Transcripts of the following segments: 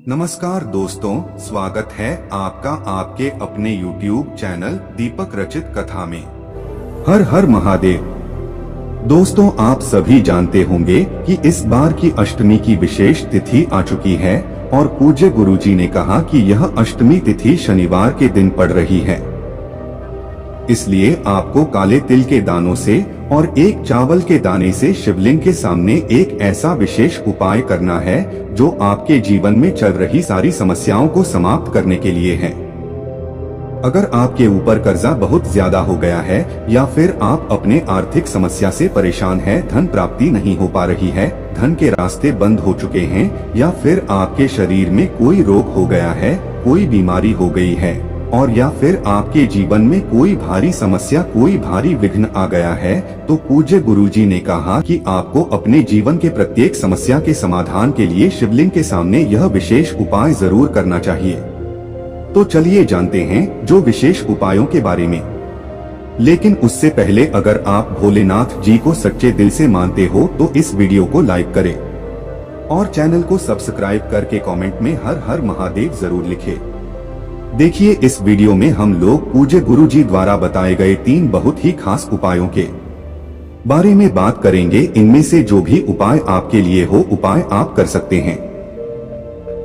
नमस्कार दोस्तों, स्वागत है आपका आपके अपने YouTube चैनल दीपक रचित कथा में। हर हर महादेव। दोस्तों, आप सभी जानते होंगे कि इस बार की अष्टमी की विशेष तिथि आ चुकी है और पूज्य गुरुजी ने कहा कि यह अष्टमी तिथि शनिवार के दिन पड़ रही है। इसलिए आपको काले तिल के दानों से और एक चावल के दाने से शिवलिंग के सामने एक ऐसा विशेष उपाय करना है जो आपके जीवन में चल रही सारी समस्याओं को समाप्त करने के लिए है। अगर आपके ऊपर कर्जा बहुत ज्यादा हो गया है या फिर आप अपने आर्थिक समस्या से परेशान हैं, धन प्राप्ति नहीं हो पा रही है, धन के रास्ते बंद हो चुके हैं, या फिर आपके शरीर में कोई रोग हो गया है, कोई बीमारी हो गई है, और या फिर आपके जीवन में कोई भारी समस्या, कोई भारी विघ्न आ गया है, तो पूज्य गुरुजी ने कहा कि आपको अपने जीवन के प्रत्येक समस्या के समाधान के लिए शिवलिंग के सामने यह विशेष उपाय जरूर करना चाहिए। तो चलिए जानते हैं जो विशेष उपायों के बारे में। लेकिन उससे पहले अगर आप भोलेनाथ जी को सच्चे दिल से मानते हो तो इस वीडियो को लाइक करें और चैनल को सब्सक्राइब करके कमेंट में हर हर महादेव जरूर लिखें। देखिए, इस वीडियो में हम लोग पूज्य गुरुजी द्वारा बताए गए 3 बहुत ही खास उपायों के बारे में बात करेंगे। इनमें से जो भी उपाय आपके लिए हो, उपाय आप कर सकते हैं।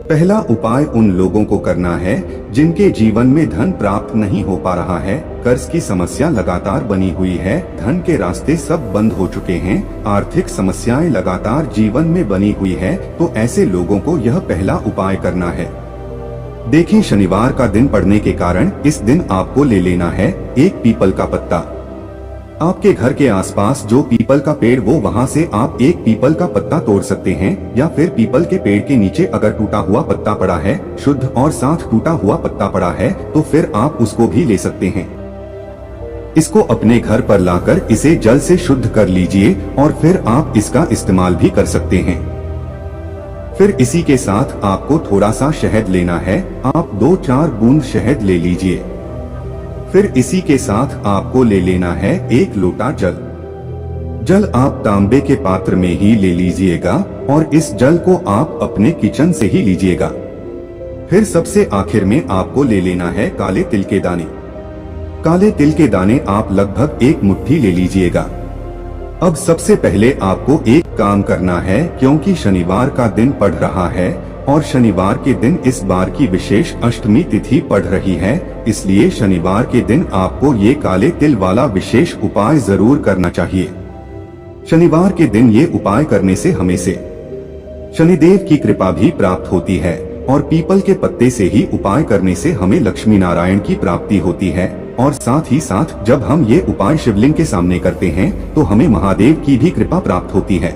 पहला उपाय उन लोगों को करना है जिनके जीवन में धन प्राप्त नहीं हो पा रहा है, कर्ज की समस्या लगातार बनी हुई है, धन के रास्ते सब बंद हो चुके हैं, आर्थिक समस्याएं लगातार जीवन में बनी हुई है, तो ऐसे लोगों को यह पहला उपाय करना है। देखें, शनिवार का दिन पड़ने के कारण इस दिन आपको ले लेना है एक पीपल का पत्ता। आपके घर के आसपास जो पीपल का पेड़ वो वहां से आप एक पीपल का पत्ता तोड़ सकते हैं, या फिर पीपल के पेड़ के नीचे अगर टूटा हुआ पत्ता पड़ा है, शुद्ध और साथ टूटा हुआ पत्ता पड़ा है, तो फिर आप उसको भी ले सकते हैं। इसको अपने घर पर लाकर इसे जल से शुद्ध कर लीजिए और फिर आप इसका इस्तेमाल भी कर सकते हैं। फिर इसी के साथ आपको थोड़ा सा शहद लेना है, आप 2-4 बूंद शहद ले लीजिए। फिर इसी के साथ आपको ले लेना है 1 लोटा जल। जल आप तांबे के पात्र में ही ले लीजिएगा और इस जल को आप अपने किचन से ही लीजिएगा। फिर सबसे आखिर में आपको ले लेना है काले तिल के दाने। काले तिल के दाने आप लगभग 1 मुट्ठी ले लीजिएगा। अब सबसे पहले आपको एक काम करना है, क्योंकि शनिवार का दिन पड़ रहा है और शनिवार के दिन इस बार की विशेष अष्टमी तिथि पड़ रही है, इसलिए शनिवार के दिन आपको ये काले तिल वाला विशेष उपाय जरूर करना चाहिए। शनिवार के दिन ये उपाय करने से हमें से शनिदेव की कृपा भी प्राप्त होती है और पीपल के पत्ते से ही उपाय करने से हमें लक्ष्मी नारायण की प्राप्ति होती है, और साथ ही साथ जब हम ये उपाय शिवलिंग के सामने करते हैं तो हमें महादेव की भी कृपा प्राप्त होती है।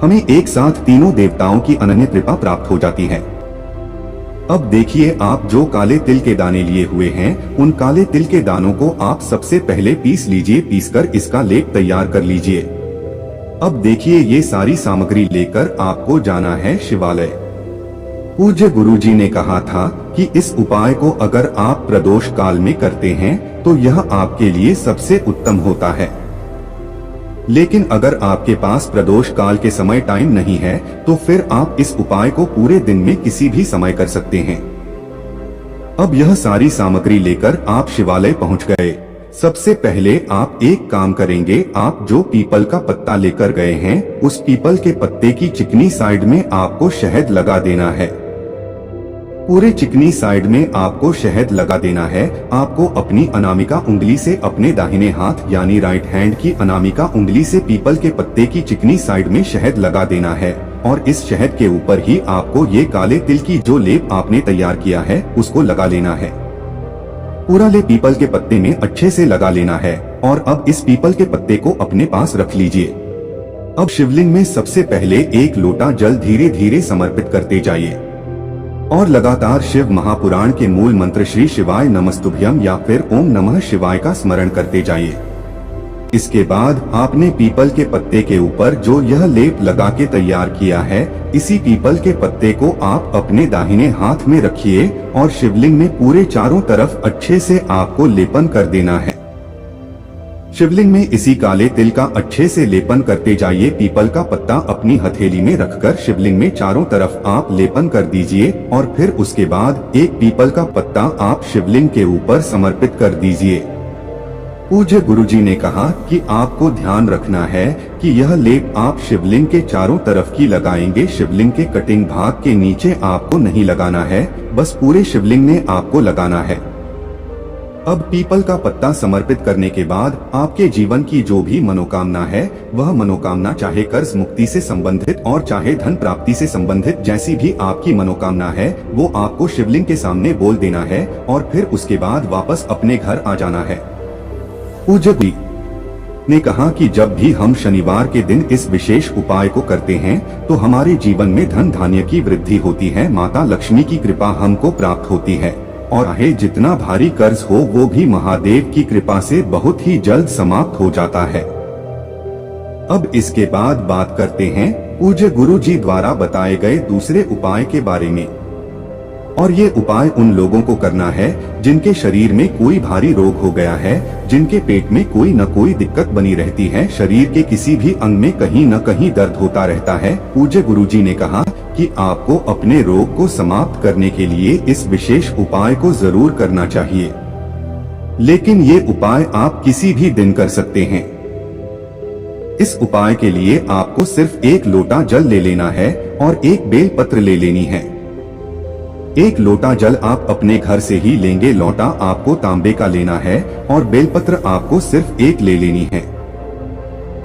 हमें एक साथ तीनों देवताओं की अनन्य कृपा प्राप्त हो जाती है। अब देखिए, आप जो काले तिल के दाने लिए हुए हैं, उन काले तिल के दानों को आप सबसे पहले पीस लीजिए। पीसकर इसका लेप तैयार कर लीजिए। अब देखिए, ये सारी सामग्री लेकर आपको जाना है शिवालय। पूज्य गुरुजी ने कहा था कि इस उपाय को अगर आप प्रदोष काल में करते हैं तो यह आपके लिए सबसे उत्तम होता है। लेकिन अगर आपके पास प्रदोष काल के समय टाइम नहीं है तो फिर आप इस उपाय को पूरे दिन में किसी भी समय कर सकते हैं। अब यह सारी सामग्री लेकर आप शिवालय पहुंच गए। सबसे पहले आप एक काम करेंगे, आप जो पीपल का पत्ता लेकर गए हैं उस पीपल के पत्ते की चिकनी साइड में आपको शहद लगा देना है। पूरे चिकनी साइड में आपको शहद लगा देना है। आपको अपनी अनामिका उंगली से अपने दाहिने हाथ यानी राइट हैंड की अनामिका उंगली से पीपल के पत्ते की चिकनी साइड में शहद लगा देना है, और इस शहद के ऊपर ही आपको ये काले तिल की जो लेप आपने तैयार किया है उसको लगा लेना है। पूरा लेप पीपल के पत्ते में अच्छे से लगा लेना है और अब इस पीपल के पत्ते को अपने पास रख लीजिए। अब शिवलिंग में सबसे पहले 1 लोटा जल धीरे धीरे समर्पित करते जाइए और लगातार शिव महापुराण के मूल मंत्र श्री शिवाय नमस्तुभ्यम या फिर ओम नमः शिवाय का स्मरण करते जाइए। इसके बाद आपने पीपल के पत्ते के ऊपर जो यह लेप लगा के तैयार किया है, इसी पीपल के पत्ते को आप अपने दाहिने हाथ में रखिए और शिवलिंग में पूरे चारों तरफ अच्छे से आपको लेपन कर देना है। शिवलिंग में इसी काले तिल का अच्छे से लेपन करते जाइए। पीपल का पत्ता अपनी हथेली में रखकर शिवलिंग में चारों तरफ आप लेपन कर दीजिए और फिर उसके बाद एक पीपल का पत्ता आप शिवलिंग के ऊपर समर्पित कर दीजिए। पूज्य गुरुजी ने कहा कि आपको ध्यान रखना है कि यह लेप आप शिवलिंग के चारों तरफ की लगाएंगे। शिवलिंग के कटिंग भाग के नीचे आपको नहीं लगाना है, बस पूरे शिवलिंग में आपको लगाना है। अब पीपल का पत्ता समर्पित करने के बाद आपके जीवन की जो भी मनोकामना है, वह मनोकामना चाहे कर्ज मुक्ति से संबंधित और चाहे धन प्राप्ति से संबंधित, जैसी भी आपकी मनोकामना है वो आपको शिवलिंग के सामने बोल देना है और फिर उसके बाद वापस अपने घर आ जाना है। पूज्य जी ने कहा कि जब भी हम शनिवार के दिन इस विशेष उपाय को करते हैं तो हमारे जीवन में धन धान्य की वृद्धि होती है, माता लक्ष्मी की कृपा हमको प्राप्त होती है और चाहे जितना भारी कर्ज हो वो भी महादेव की कृपा से बहुत ही जल्द समाप्त हो जाता है। अब इसके बाद बात करते हैं पूज्य गुरु जी द्वारा बताए गए दूसरे उपाय के बारे में। और ये उपाय उन लोगों को करना है जिनके शरीर में कोई भारी रोग हो गया है, जिनके पेट में कोई न कोई दिक्कत बनी रहती है, शरीर के किसी भी अंग में कहीं न कहीं दर्द होता रहता है। पूज्य गुरुजी ने कहा कि आपको अपने रोग को समाप्त करने के लिए इस विशेष उपाय को जरूर करना चाहिए, लेकिन ये उपाय आप किसी भी दिन कर सकते हैं। इस उपाय के लिए आपको सिर्फ एक लोटा जल ले लेना है और एक बेल पत्र ले लेनी है। एक लोटा जल आप अपने घर से ही लेंगे, लोटा आपको तांबे का लेना है और बेलपत्र आपको सिर्फ एक ले लेनी है।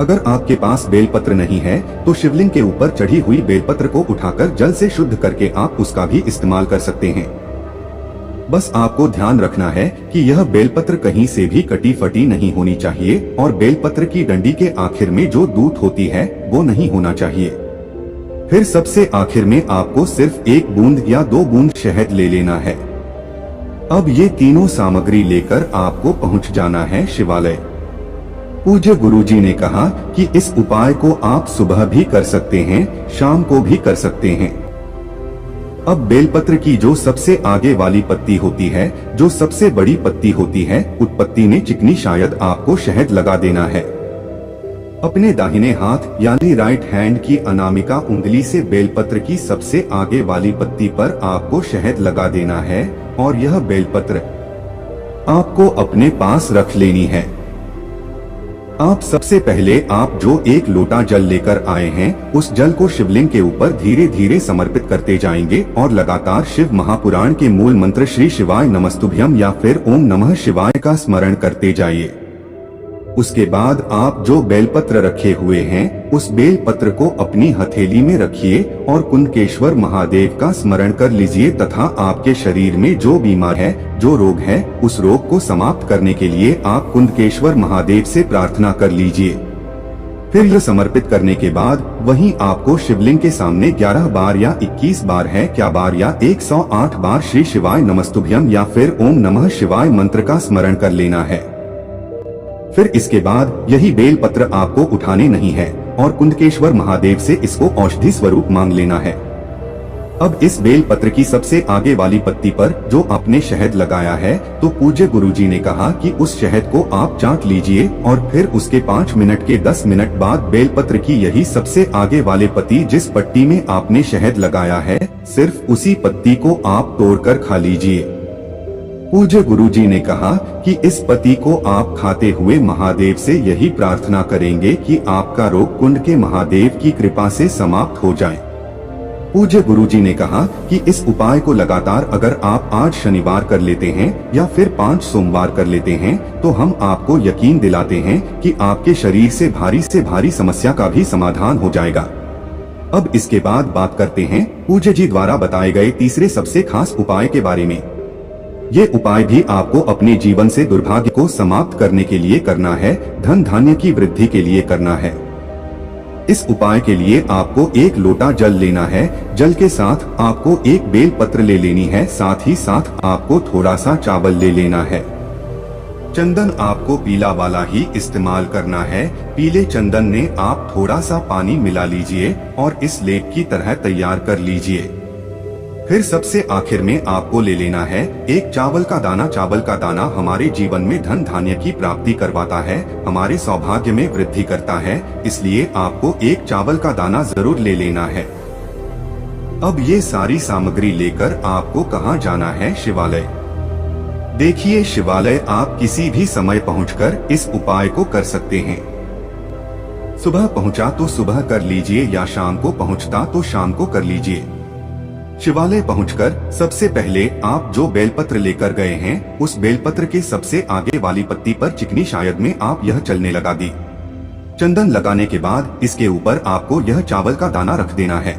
अगर आपके पास बेलपत्र नहीं है तो शिवलिंग के ऊपर चढ़ी हुई बेलपत्र को उठाकर जल से शुद्ध करके आप उसका भी इस्तेमाल कर सकते हैं। बस आपको ध्यान रखना है कि यह बेलपत्र कहीं से भी कटी फटी नहीं होनी चाहिए और बेलपत्र की डंडी के आखिर में जो दूत होती है वो नहीं होना चाहिए। फिर सबसे आखिर में आपको सिर्फ एक बूंद या 2 बूंद शहद ले लेना है। अब ये तीनों सामग्री लेकर आपको पहुंच जाना है शिवालय। पूज्य गुरुजी ने कहा कि इस उपाय को आप सुबह भी कर सकते हैं, शाम को भी कर सकते हैं। अब बेलपत्र की जो सबसे आगे वाली पत्ती होती है, जो सबसे बड़ी पत्ती होती है, उस पत्ती में चिकनी शायद आपको शहद लगा देना है। अपने दाहिने हाथ यानी राइट हैंड की अनामिका उंगली से बेलपत्र की सबसे आगे वाली पत्ती पर आपको शहद लगा देना है और यह बेलपत्र आपको अपने पास रख लेनी है। आप सबसे पहले आप जो एक लोटा जल लेकर आए हैं उस जल को शिवलिंग के ऊपर धीरे धीरे समर्पित करते जाएंगे और लगातार शिव महापुराण के मूल मंत्र श्री शिवाय नमस्तुभ्यम या फिर ओम नमः शिवाय का स्मरण करते जाइए। उसके बाद आप जो बेलपत्र रखे हुए हैं उस बेलपत्र को अपनी हथेली में रखिए और कुंडकेश्वर महादेव का स्मरण कर लीजिए तथा आपके शरीर में जो बीमार है, जो रोग है, उस रोग को समाप्त करने के लिए आप कुंडकेश्वर महादेव से प्रार्थना कर लीजिए। फिर यह समर्पित करने के बाद वहीं आपको शिवलिंग के सामने 11 बार या 21 बार है क्या बार या 108 बार श्री शिवाय नमस्तुभ्यम या फिर ओम नमः शिवाय मंत्र का स्मरण कर लेना है। फिर इसके बाद यही बेल पत्र आपको उठाने नहीं है और कुंडकेश्वर महादेव से इसको औषधि स्वरूप मांग लेना है। अब इस बेल पत्र की सबसे आगे वाली पत्ती पर जो आपने शहद लगाया है तो पूज्य गुरुजी ने कहा कि उस शहद को आप चाट लीजिए और फिर उसके 5 मिनट के 10 मिनट बाद बेल पत्र की यही सबसे आगे वाले पत्ती जिस पट्टी में आपने शहद लगाया है सिर्फ उसी पत्ती को आप तोड़कर खा लीजिए। पूज्य गुरुजी ने कहा कि इस पति को आप खाते हुए महादेव से यही प्रार्थना करेंगे कि आपका रोग कुंड के महादेव की कृपा से समाप्त हो जाए। पूज्य गुरुजी ने कहा कि इस उपाय को लगातार अगर आप आज शनिवार कर लेते हैं या फिर 5 सोमवार कर लेते हैं तो हम आपको यकीन दिलाते हैं कि आपके शरीर से भारी समस्या का भी समाधान हो जाएगा। अब इसके बाद बात करते हैं पूज्य जी द्वारा बताए गए तीसरे सबसे खास उपाय के बारे में। ये उपाय भी आपको अपने जीवन से दुर्भाग्य को समाप्त करने के लिए करना है, धन धान्य की वृद्धि के लिए करना है। इस उपाय के लिए आपको एक लोटा जल लेना है, जल के साथ आपको एक बेल पत्र ले लेनी है, साथ ही साथ आपको थोड़ा सा चावल ले लेना है। चंदन आपको पीला वाला ही इस्तेमाल करना है। पीले चंदन ने आप थोड़ा सा पानी मिला लीजिए और इस लेप की तरह तैयार कर लीजिए। फिर सबसे आखिर में आपको ले लेना है एक चावल का दाना। चावल का दाना हमारे जीवन में धन धान्य की प्राप्ति करवाता है, हमारे सौभाग्य में वृद्धि करता है, इसलिए आपको एक चावल का दाना जरूर ले लेना है। अब ये सारी सामग्री लेकर आपको कहाँ जाना है? शिवालय। देखिए, शिवालय आप किसी भी समय पहुंचकर इस उपाय को कर सकते हैं। सुबह पहुंचा तो सुबह कर लीजिए या शाम को पहुंचता तो शाम को कर लीजिए। शिवालय पहुंचकर सबसे पहले आप जो बेलपत्र लेकर गए हैं उस बेलपत्र के सबसे आगे वाली पत्ती पर चिकनी शायद में आप यह चलने लगा दी। चंदन लगाने के बाद इसके ऊपर आपको यह चावल का दाना रख देना है।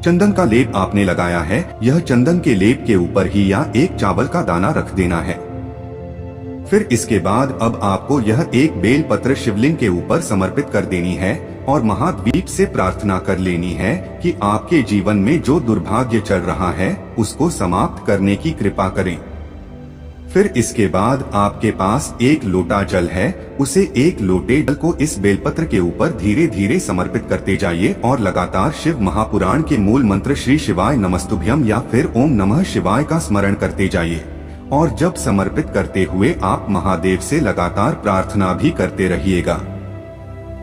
चंदन का लेप आपने लगाया है, यह चंदन के लेप के ऊपर ही या एक चावल का दाना रख देना है। फिर इसके बाद अब आपको यह एक बेल पत्र शिवलिंग के ऊपर समर्पित कर देनी है और महाद्वीप से प्रार्थना कर लेनी है कि आपके जीवन में जो दुर्भाग्य चल रहा है उसको समाप्त करने की कृपा करें। फिर इसके बाद आपके पास एक लोटा जल है, उसे एक लोटे जल को इस बेलपत्र के ऊपर धीरे धीरे समर्पित करते जाइए और लगातार शिव महापुराण के मूल मंत्र श्री शिवाय नमस्तुभ्यम या फिर ओम नमः शिवाय का स्मरण करते जाइए। और जब समर्पित करते हुए आप महादेव से लगातार प्रार्थना भी करते रहिएगा।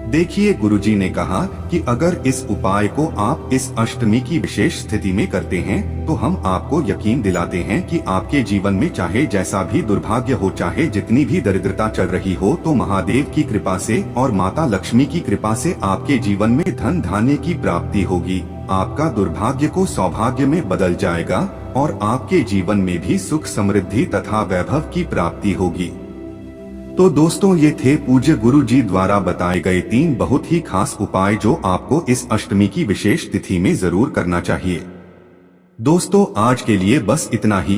देखिए, गुरुजी ने कहा कि अगर इस उपाय को आप इस अष्टमी की विशेष स्थिति में करते हैं तो हम आपको यकीन दिलाते हैं कि आपके जीवन में चाहे जैसा भी दुर्भाग्य हो, चाहे जितनी भी दरिद्रता चल रही हो, तो महादेव की कृपा से और माता लक्ष्मी की कृपा से आपके जीवन में धन धान्य की प्राप्ति होगी। आपका दुर्भाग्य को सौभाग्य में बदल जाएगा और आपके जीवन में भी सुख समृद्धि तथा वैभव की प्राप्ति होगी। तो दोस्तों, ये थे पूज्य गुरु जी द्वारा बताए गए 3 बहुत ही खास उपाय जो आपको इस अष्टमी की विशेष तिथि में जरूर करना चाहिए। दोस्तों, आज के लिए बस इतना ही।